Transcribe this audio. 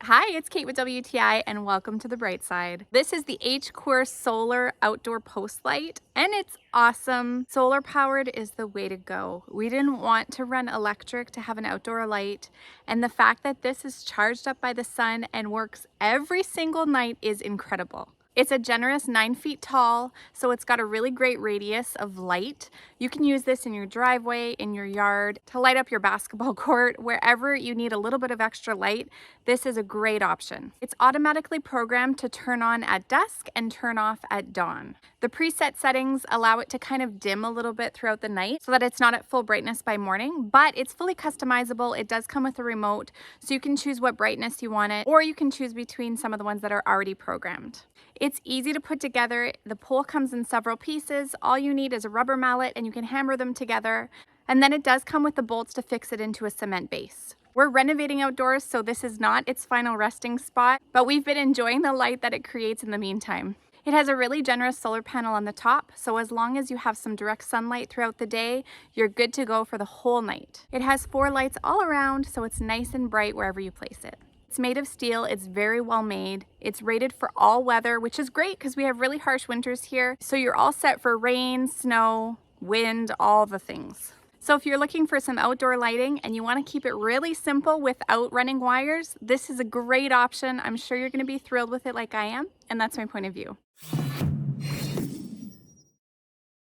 Hi, it's Kate with WTI and welcome to the bright side. This is the HCOOR solar outdoor post light and it's awesome. Solar powered is the way to go. We didn't want to run electric to have an outdoor light, and the fact that this is charged up by the sun and works every single night is incredible. It's a generous 9 feet tall, so it's got a really great radius of light. You can use this in your driveway, in your yard, to light up your basketball court, wherever you need a little bit of extra light. This is a great option. It's automatically programmed to turn on at dusk and turn off at dawn. The preset settings allow it to kind of dim a little bit throughout the night so that it's not at full brightness by morning, but it's fully customizable. It does come with a remote, so you can choose what brightness you want it, or you can choose between some of the ones that are already programmed. It's easy to put together. The pole comes in several pieces. All you need is a rubber mallet and you can hammer them together. And then it does come with the bolts to fix it into a cement base. We're renovating outdoors, so this is not its final resting spot, but we've been enjoying the light that it creates in the meantime. It has a really generous solar panel on the top, so as long as you have some direct sunlight throughout the day, you're good to go for the whole night. It has 4 lights all around, so it's nice and bright wherever you place it. It's made of steel, it's very well made. It's rated for all weather, which is great because we have really harsh winters here. So you're all set for rain, snow, wind, all the things. So if you're looking for some outdoor lighting and you want to keep it really simple without running wires, this is a great option. I'm sure you're going to be thrilled with it like I am, and that's my point of view.